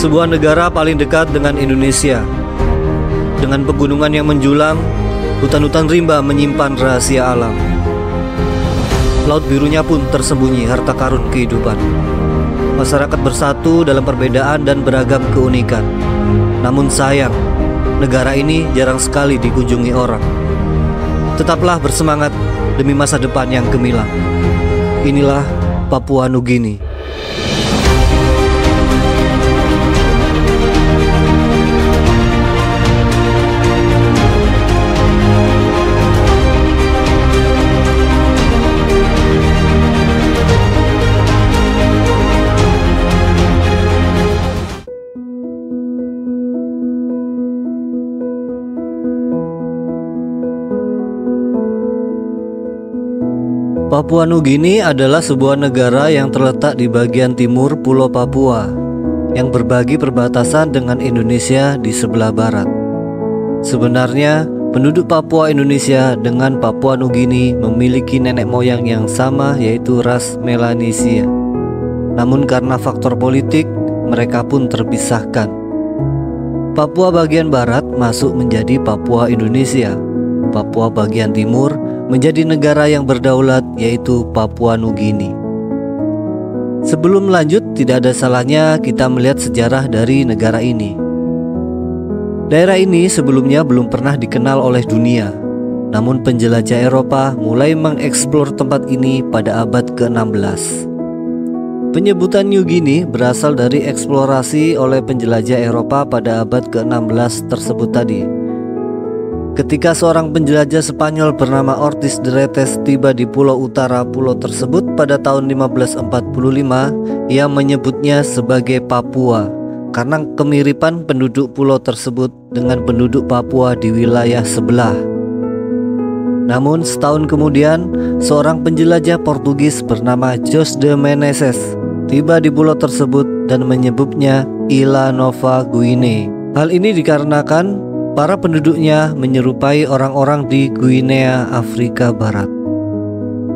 Sebuah negara paling dekat dengan Indonesia. Dengan pegunungan yang menjulang, hutan-hutan rimba menyimpan rahasia alam. Laut birunya pun tersembunyi harta karun kehidupan. Masyarakat bersatu dalam perbedaan dan beragam keunikan. Namun sayang, negara ini jarang sekali dikunjungi orang. Tetaplah bersemangat demi masa depan yang gemilang. Inilah Papua Nugini. Papua Nugini adalah sebuah negara yang terletak di bagian timur Pulau Papua yang berbagi perbatasan dengan Indonesia di sebelah barat. Sebenarnya, penduduk Papua Indonesia dengan Papua Nugini memiliki nenek moyang yang sama, yaitu ras Melanesia. Namun karena faktor politik, mereka pun terpisahkan. Papua bagian barat masuk menjadi Papua Indonesia. Papua bagian timur menjadi negara yang berdaulat, yaitu Papua Nugini. Sebelum lanjut, tidak ada salahnya kita melihat sejarah dari negara ini. Daerah ini sebelumnya belum pernah dikenal oleh dunia. Namun penjelajah Eropa mulai mengeksplor tempat ini pada abad ke-16. Penyebutan New Guinea berasal dari eksplorasi oleh penjelajah Eropa pada abad ke-16 tersebut tadi. Ketika seorang penjelajah Spanyol bernama Ortiz de Retes tiba di pulau utara pulau tersebut pada tahun 1545, ia menyebutnya sebagai Papua karena kemiripan penduduk pulau tersebut dengan penduduk Papua di wilayah sebelah. Namun setahun kemudian, seorang penjelajah Portugis bernama José de Menezes tiba di pulau tersebut dan menyebutnya Ilha Nova Guinea. Hal ini dikarenakan para penduduknya menyerupai orang-orang di Guinea, Afrika Barat.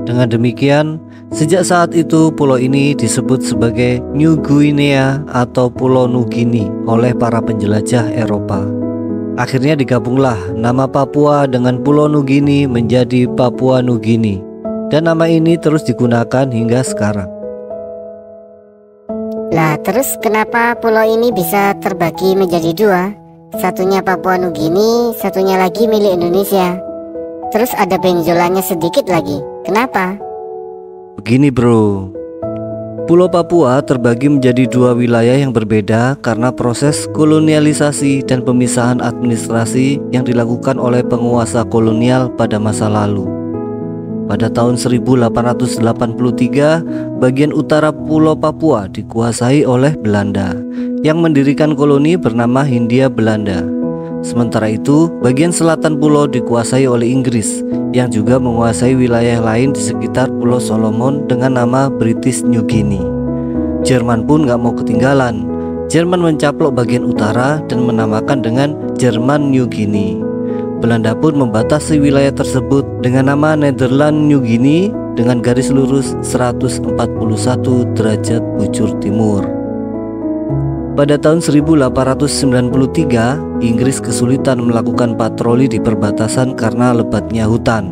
Dengan demikian, sejak saat itu pulau ini disebut sebagai New Guinea atau Pulau Nugini oleh para penjelajah Eropa. Akhirnya digabunglah nama Papua dengan Pulau Nugini menjadi Papua Nugini, dan nama ini terus digunakan hingga sekarang. Lah, terus kenapa pulau ini bisa terbagi menjadi dua? Satunya Papua Nugini, satunya lagi milik Indonesia. Terus ada benjolannya sedikit lagi. Kenapa? Begini bro, Pulau Papua terbagi menjadi dua wilayah yang berbeda karena proses kolonialisasi dan pemisahan administrasi yang dilakukan oleh penguasa kolonial pada masa lalu. Pada tahun 1883, bagian utara Pulau Papua dikuasai oleh Belanda yang mendirikan koloni bernama Hindia Belanda. Sementara itu, bagian selatan pulau dikuasai oleh Inggris yang juga menguasai wilayah lain di sekitar Pulau Solomon dengan nama British New Guinea. Jerman pun gak mau ketinggalan. Jerman mencaplok bagian utara dan menamakan dengan Jerman New Guinea. Belanda pun membatasi wilayah tersebut dengan nama Nederland New Guinea dengan garis lurus 141 derajat bujur timur. Pada tahun 1893, Inggris kesulitan melakukan patroli di perbatasan karena lebatnya hutan.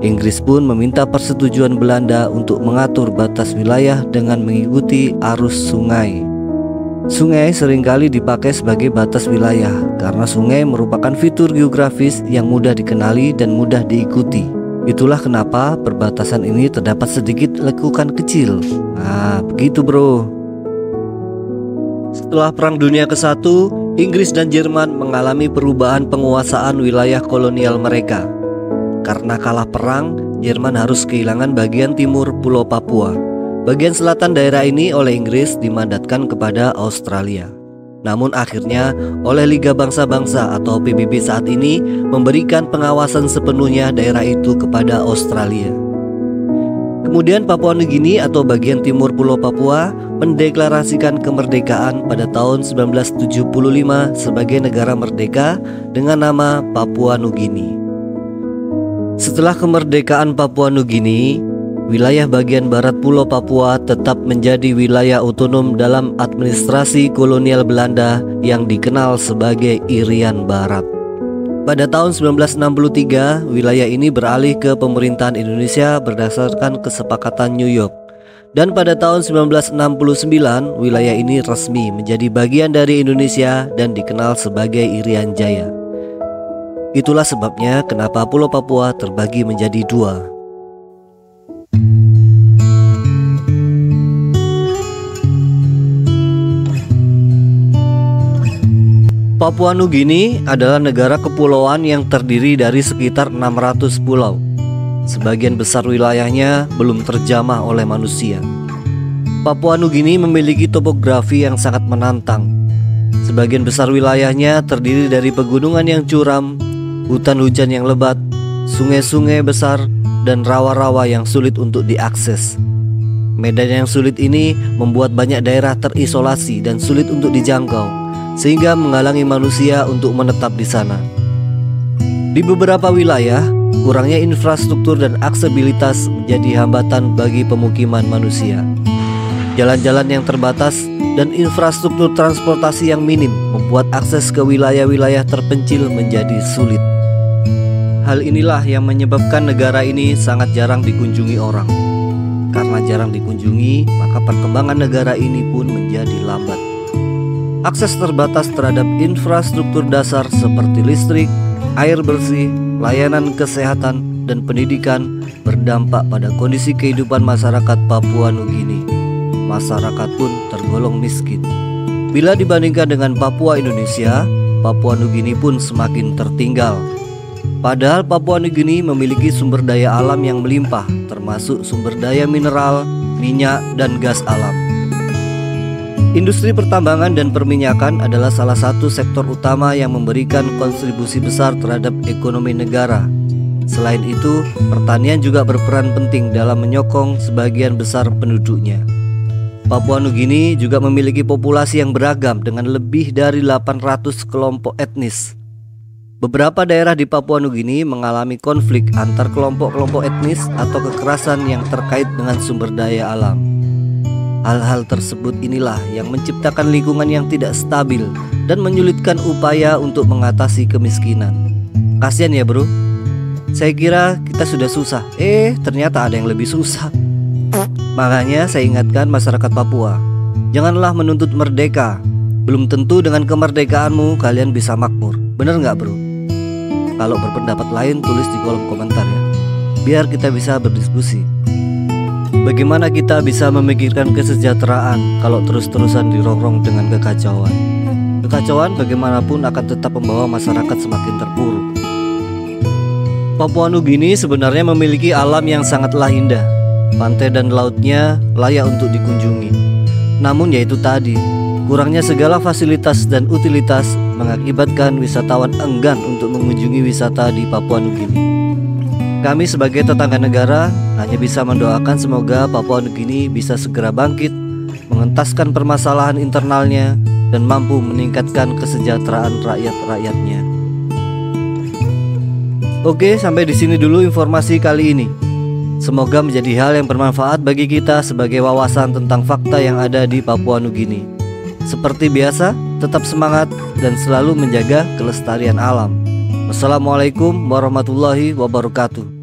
Inggris pun meminta persetujuan Belanda untuk mengatur batas wilayah dengan mengikuti arus sungai. Sungai seringkali dipakai sebagai batas wilayah karena sungai merupakan fitur geografis yang mudah dikenali dan mudah diikuti. Itulah kenapa perbatasan ini terdapat sedikit lekukan kecil. Nah, begitu bro. Setelah Perang Dunia ke-1, Inggris dan Jerman mengalami perubahan penguasaan wilayah kolonial mereka. Karena kalah perang, Jerman harus kehilangan bagian timur Pulau Papua. Bagian selatan daerah ini oleh Inggris dimandatkan kepada Australia. Namun akhirnya oleh Liga Bangsa-Bangsa atau PBB saat ini memberikan pengawasan sepenuhnya daerah itu kepada Australia. Kemudian Papua Nugini atau bagian timur Pulau Papua mendeklarasikan kemerdekaan pada tahun 1975 sebagai negara merdeka dengan nama Papua Nugini. Setelah kemerdekaan Papua Nugini, wilayah bagian barat Pulau Papua tetap menjadi wilayah otonom dalam administrasi kolonial Belanda yang dikenal sebagai Irian Barat. Pada tahun 1963, wilayah ini beralih ke pemerintahan Indonesia berdasarkan kesepakatan New York. Dan pada tahun 1969, wilayah ini resmi menjadi bagian dari Indonesia dan dikenal sebagai Irian Jaya. Itulah sebabnya kenapa Pulau Papua terbagi menjadi dua. Papua Nugini adalah negara kepulauan yang terdiri dari sekitar 600 pulau. Sebagian besar wilayahnya belum terjamah oleh manusia. Papua Nugini memiliki topografi yang sangat menantang. Sebagian besar wilayahnya terdiri dari pegunungan yang curam, hutan hujan yang lebat, sungai-sungai besar, dan rawa-rawa yang sulit untuk diakses. Medan yang sulit ini membuat banyak daerah terisolasi dan sulit untuk dijangkau, sehingga menghalangi manusia untuk menetap di sana. Di beberapa wilayah, kurangnya infrastruktur dan aksesibilitas menjadi hambatan bagi pemukiman manusia. Jalan-jalan yang terbatas dan infrastruktur transportasi yang minim membuat akses ke wilayah-wilayah terpencil menjadi sulit. Hal inilah yang menyebabkan negara ini sangat jarang dikunjungi orang. Karena jarang dikunjungi, maka perkembangan negara ini pun menjadi lambat. Akses terbatas terhadap infrastruktur dasar seperti listrik, air bersih, layanan kesehatan, dan pendidikan berdampak pada kondisi kehidupan masyarakat Papua Nugini. Masyarakat pun tergolong miskin. Bila dibandingkan dengan Papua Indonesia, Papua Nugini pun semakin tertinggal. Padahal Papua Nugini memiliki sumber daya alam yang melimpah, termasuk sumber daya mineral, minyak, dan gas alam. Industri pertambangan dan perminyakan adalah salah satu sektor utama yang memberikan kontribusi besar terhadap ekonomi negara. Selain itu, pertanian juga berperan penting dalam menyokong sebagian besar penduduknya. Papua Nugini juga memiliki populasi yang beragam dengan lebih dari 800 kelompok etnis. Beberapa daerah di Papua Nugini mengalami konflik antar kelompok-kelompok etnis atau kekerasan yang terkait dengan sumber daya alam. Hal-hal tersebut inilah yang menciptakan lingkungan yang tidak stabil dan menyulitkan upaya untuk mengatasi kemiskinan. Kasian ya bro, saya kira kita sudah susah, ternyata ada yang lebih susah. Makanya saya ingatkan masyarakat Papua, janganlah menuntut merdeka. Belum tentu dengan kemerdekaanmu kalian bisa makmur. Bener nggak bro? Kalau berpendapat lain tulis di kolom komentar ya, biar kita bisa berdiskusi. Bagaimana kita bisa memikirkan kesejahteraan kalau terus-terusan dirongrong dengan kekacauan? Kekacauan bagaimanapun akan tetap membawa masyarakat semakin terpuruk. Papua Nugini sebenarnya memiliki alam yang sangatlah indah. Pantai dan lautnya layak untuk dikunjungi. Namun yaitu tadi, kurangnya segala fasilitas dan utilitas mengakibatkan wisatawan enggan untuk mengunjungi wisata di Papua Nugini. Kami sebagai tetangga negara hanya bisa mendoakan semoga Papua Nugini bisa segera bangkit, mengentaskan permasalahan internalnya, dan mampu meningkatkan kesejahteraan rakyat-rakyatnya. Oke, sampai di sini dulu informasi kali ini. Semoga menjadi hal yang bermanfaat bagi kita sebagai wawasan tentang fakta yang ada di Papua Nugini. Seperti biasa, tetap semangat dan selalu menjaga kelestarian alam. Wassalamualaikum warahmatullahi wabarakatuh.